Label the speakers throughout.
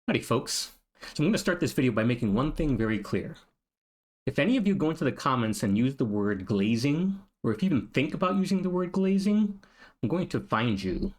Speaker 1: Howdy folks. So I'm going to start this video by making one thing very clear. If any of you go into the comments and use the word glazing, or if you even think about using the word glazing, I'm going to find you,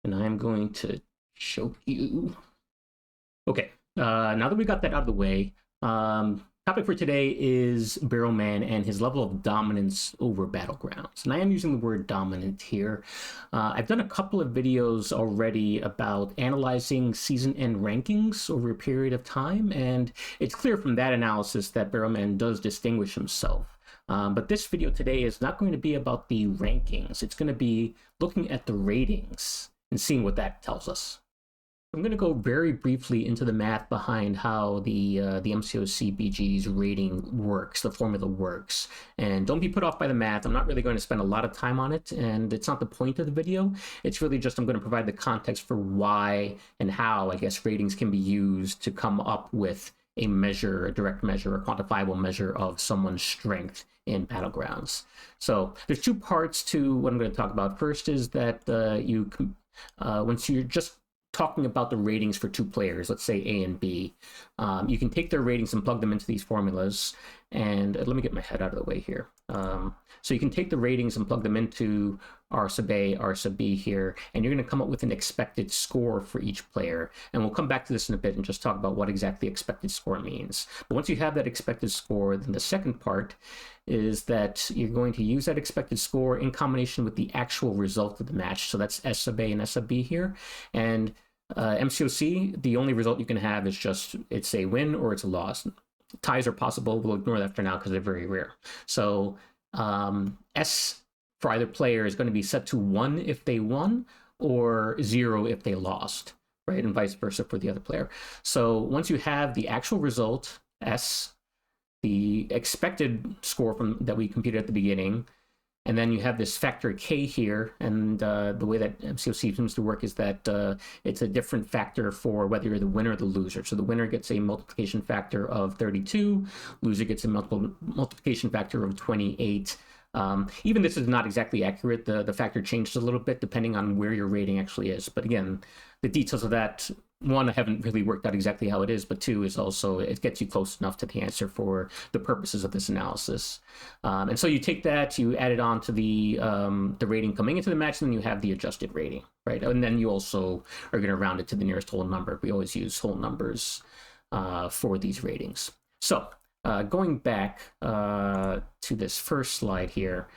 Speaker 1: and I'm going to choke you. Okay, now that we got that out of the way, topic for today is BeroMan and his level of dominance over Battlegrounds. And I am using the word dominant here. I've done a couple of videos already about analyzing season end rankings over a period of time, and it's clear from that analysis that BeroMan does distinguish himself. But this video today is not going to be about the rankings. It's going to be looking at the ratings and seeing what that tells us. I'm going to go very briefly into the math behind how the MCOC BG's rating works, the formula works. And don't be put off by the math. I'm not really going to spend a lot of time on it, and it's not the point of the video. It's really just I'm going to provide the context for why and how, I guess, ratings can be used to come up with a measure, a direct measure, a quantifiable measure of someone's strength in Battlegrounds. So there's two parts to what I'm going to talk about. First is that once you're just talking about the ratings for two players, let's say A and B, you can take their ratings and plug them into these formulas. And let me get my head out of the way here. So you can take the ratings and plug them into R sub A, R sub B here, and you're going to come up with an expected score for each player. And we'll come back to this in a bit and just talk about what exactly expected score means. But once you have that expected score, then the second part is that you're going to use that expected score in combination with the actual result of the match. So that's S sub A and S sub B here. And MCOC, the only result you can have is just it's a win or it's a loss. Ties are possible. We'll ignore that for now because they're very rare. So S for either player is going to be set to 1 if they won or 0 if they lost, right? And vice versa for the other player. So once you have the actual result, S, the expected score from that we computed at the beginning, and then you have this factor K here, and the way that MCOC seems to work is that it's a different factor for whether you're the winner or the loser. So the winner gets a multiplication factor of 32, loser gets a multiplication factor of 28. Even this is not exactly accurate. The factor changes a little bit depending on where your rating actually is. But again, the details of that, one, I haven't really worked out exactly how it is, but two is also it gets you close enough to the answer for the purposes of this analysis. And so you take that, you add it on to the rating coming into the match, and then you have the adjusted rating, right? And then you also are going to round it to the nearest whole number. We always use whole numbers for these ratings. So going back to this first slide here,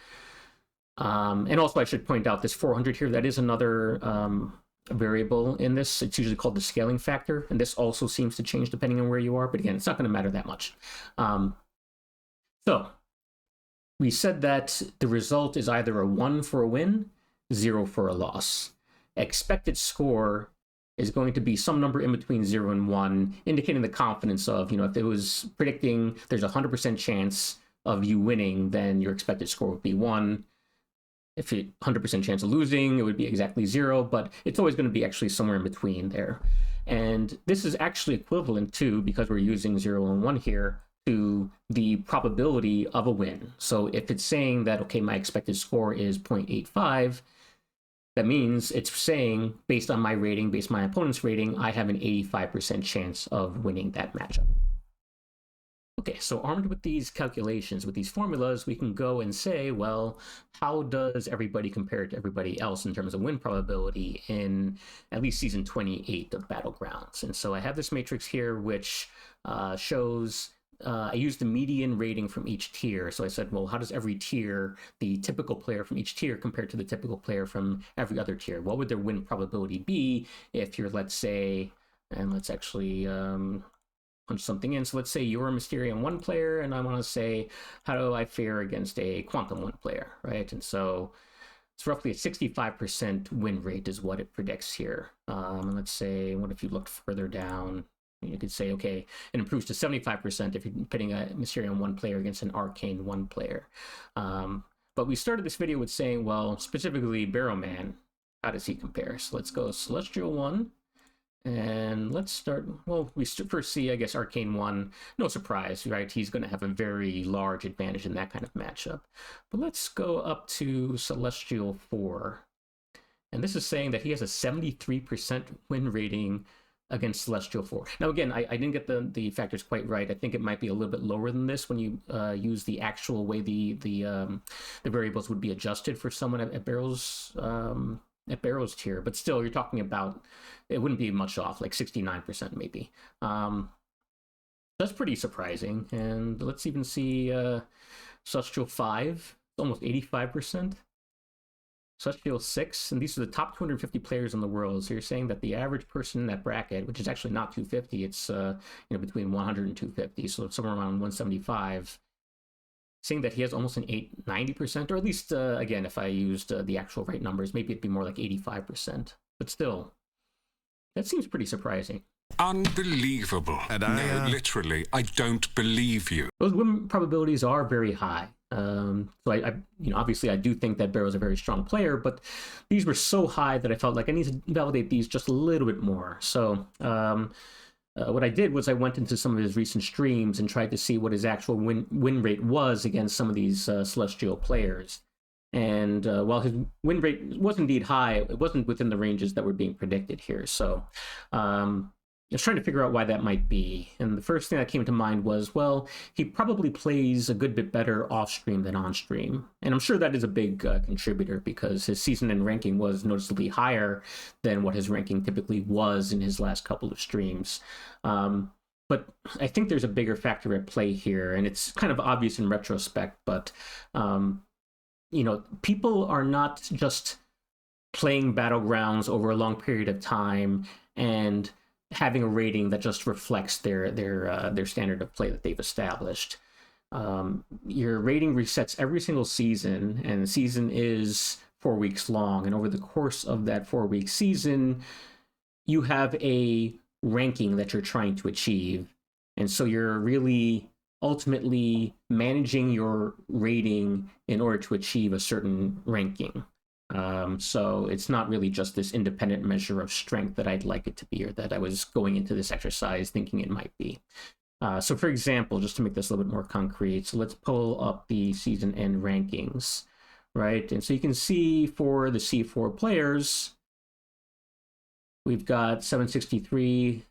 Speaker 1: and also I should point out this 400 here, that is another variable in this. It's usually called the scaling factor, and this also seems to change depending on where you are, but again, it's not going to matter that much. So we said that the result is either a 1 for a win, 0 for a loss. Expected score is going to be some number in between 0 and 1, indicating the confidence of, if it was predicting there's a 100% chance of you winning, then your expected score would be 1. If it 100% chance of losing, it would be exactly 0, but it's always going to be actually somewhere in between there. And this is actually equivalent to, because we're using 0 and 1 here, to the probability of a win. So if it's saying that, okay, my expected score is 0.85, that means it's saying, based on my rating, based on my opponent's rating, I have an 85% chance of winning that matchup. Okay, so armed with these calculations, with these formulas, we can go and say, well, how does everybody compare to everybody else in terms of win probability in at least season 28 of Battlegrounds? And so I have this matrix here, which shows, I used the median rating from each tier. So I said, well, how does every tier, the typical player from each tier compare to the typical player from every other tier? What would their win probability be if you're, let's say, and let's actually punch something in. So let's say you're a Mysterium 1 player, and I want to say, how do I fare against a Quantum 1 player, right? And so it's roughly a 65% win rate is what it predicts here. And let's say, what if you looked further down? You could say, okay, it improves to 75% if you're pitting a Mysterium 1 player against an Arcane 1 player. But we started this video with saying, well, specifically BeroMan, how does he compare? So let's go Celestial 1. And let's start, well, we first see, I guess, Arcane 1. No surprise, right? He's going to have a very large advantage in that kind of matchup. But let's go up to Celestial 4. And this is saying that he has a 73% win rating against Celestial 4. Now, again, I didn't get the factors quite right. I think it might be a little bit lower than this when you use the actual way the variables would be adjusted for someone at Bero's tier. But still, you're talking about, it wouldn't be much off, like 69% maybe. That's pretty surprising. And let's even see Celestial 5, almost 85%. Celestial 6, and these are the top 250 players in the world. So you're saying that the average person in that bracket, which is actually not 250, it's between 100 and 250, so somewhere around 175, saying that he has almost an 90%, or at least, again, if I used the actual right numbers, maybe it'd be more like 85%. But still, that seems pretty surprising.
Speaker 2: Unbelievable. And no, literally, I don't believe you.
Speaker 1: Those win probabilities are very high. So I obviously I do think that Bero's a very strong player, but these were so high that I felt like I need to validate these just a little bit more. So what I did was I went into some of his recent streams and tried to see what his actual win rate was against some of these Celestial players. And while his win rate was indeed high, it wasn't within the ranges that were being predicted here. So I was trying to figure out why that might be. And the first thing that came to mind was, well, he probably plays a good bit better off-stream than on-stream. And I'm sure that is a big contributor because his season end ranking was noticeably higher than what his ranking typically was in his last couple of streams. But I think there's a bigger factor at play here, and it's kind of obvious in retrospect, but people are not just playing Battlegrounds over a long period of time and having a rating that just reflects their standard of play that they've established. Your rating resets every single season, and the season is 4 weeks long. And over the course of that 4-week season, you have a ranking that you're trying to achieve. And so you're really ultimately managing your rating in order to achieve a certain ranking. So it's not really just this independent measure of strength that I'd like it to be, or that I was going into this exercise thinking it might be. So for example, just to make this a little bit more concrete, so let's pull up the season end rankings, right? And so you can see for the C4 players, we've got 763,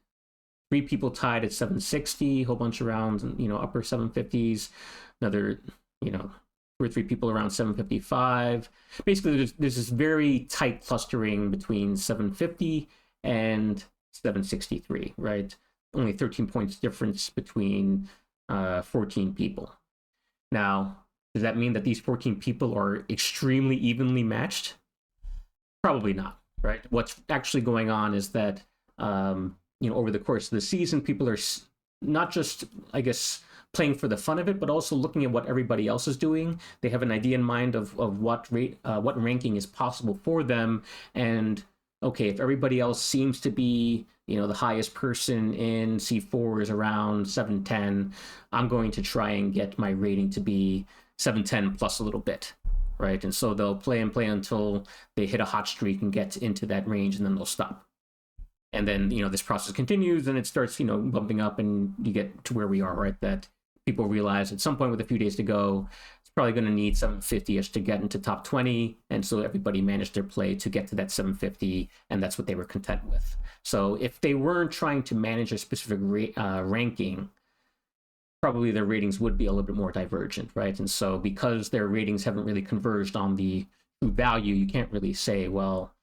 Speaker 1: 3 people tied at 760, a whole bunch around, upper 750s, another, 2 or 3 people around 755. Basically, there's this very tight clustering between 750 and 763, right? Only 13 points difference between 14 people. Now, does that mean that these 14 people are extremely evenly matched? Probably not, right? What's actually going on is that, over the course of the season, people are not just, I guess, playing for the fun of it, but also looking at what everybody else is doing. They have an idea in mind of what ranking is possible for them. And okay, if everybody else seems to be, the highest person in C4 is around 710, I'm going to try and get my rating to be 710 plus a little bit, right? And so they'll play until they hit a hot streak and get into that range, and then they'll stop. And then, this process continues and it starts, bumping up, and you get to where we are, right? That people realize at some point with a few days to go, it's probably going to need 750-ish to get into top 20. And so everybody managed their play to get to that 750, and that's what they were content with. So if they weren't trying to manage a specific ranking, probably their ratings would be a little bit more divergent, right? And so because their ratings haven't really converged on the true value, you can't really say, well,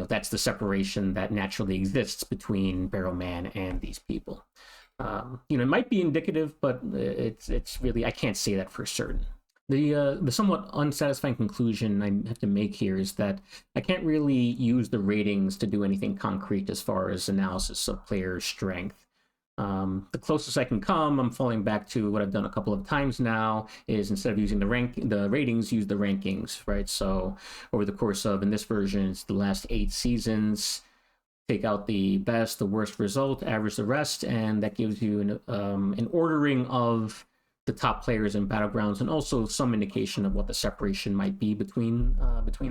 Speaker 1: that's the separation that naturally exists between BeroMan and these people. It might be indicative, but it's really, I can't say that for certain. The somewhat unsatisfying conclusion I have to make here is that I can't really use the ratings to do anything concrete as far as analysis of player strength. The closest I can come, I'm falling back to what I've done a couple of times now, is instead of using the ratings, use the rankings, right? So over the course of, in this version, it's the last 8 seasons, take out the best, the worst result, average the rest, and that gives you an ordering of the top players in Battlegrounds, and also some indication of what the separation might be between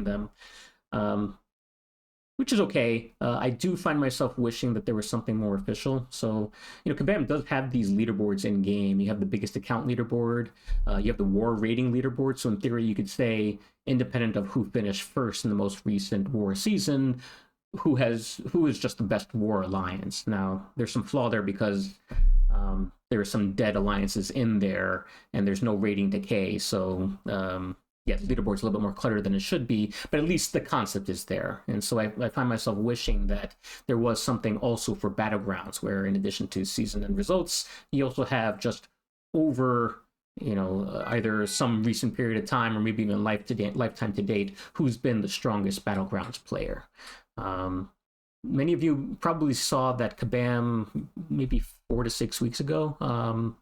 Speaker 1: them, which is okay. I do find myself wishing that there was something more official. So, Kabam does have these leaderboards in game. You have the biggest account leaderboard, you have the war rating leaderboard. So in theory, you could say, independent of who finished first in the most recent war season, who is just the best war alliance. Now, there's some flaw there because there are some dead alliances in there, and there's no rating decay. So yeah, the leaderboard's a little bit more cluttered than it should be, but at least the concept is there. And so I find myself wishing that there was something also for Battlegrounds, where in addition to season and results, you also have just over, either some recent period of time or maybe even lifetime to date, who's been the strongest Battlegrounds player. Many of you probably saw that Kabam maybe 4 to 6 weeks ago.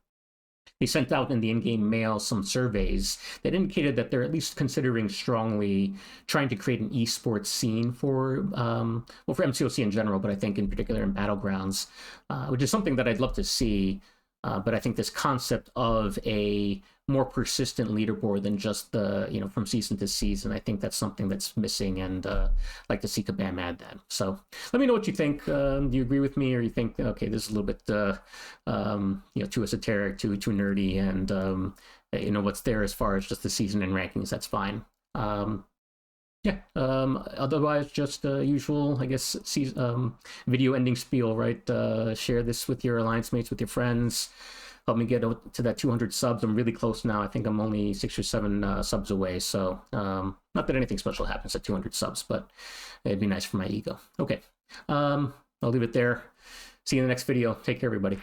Speaker 1: They sent out in the in-game mail some surveys that indicated that they're at least considering strongly trying to create an esports scene for MCOC in general, but I think in particular in Battlegrounds, which is something that I'd love to see. But I think this concept of a more persistent leaderboard than just the, from season to season, I think that's something that's missing, and I'd like to see Kabam add that. So let me know what you think. Do you agree with me, or you think, okay, this is a little bit, too esoteric, too nerdy, and what's there as far as just the season and rankings, that's fine. Yeah. Otherwise, just usual, I guess, video ending spiel, right? Share this with your alliance mates, with your friends. Help me get to that 200 subs. I'm really close now. I think I'm only 6 or 7 subs away. So not that anything special happens at 200 subs, but it'd be nice for my ego. Okay. I'll leave it there. See you in the next video. Take care, everybody.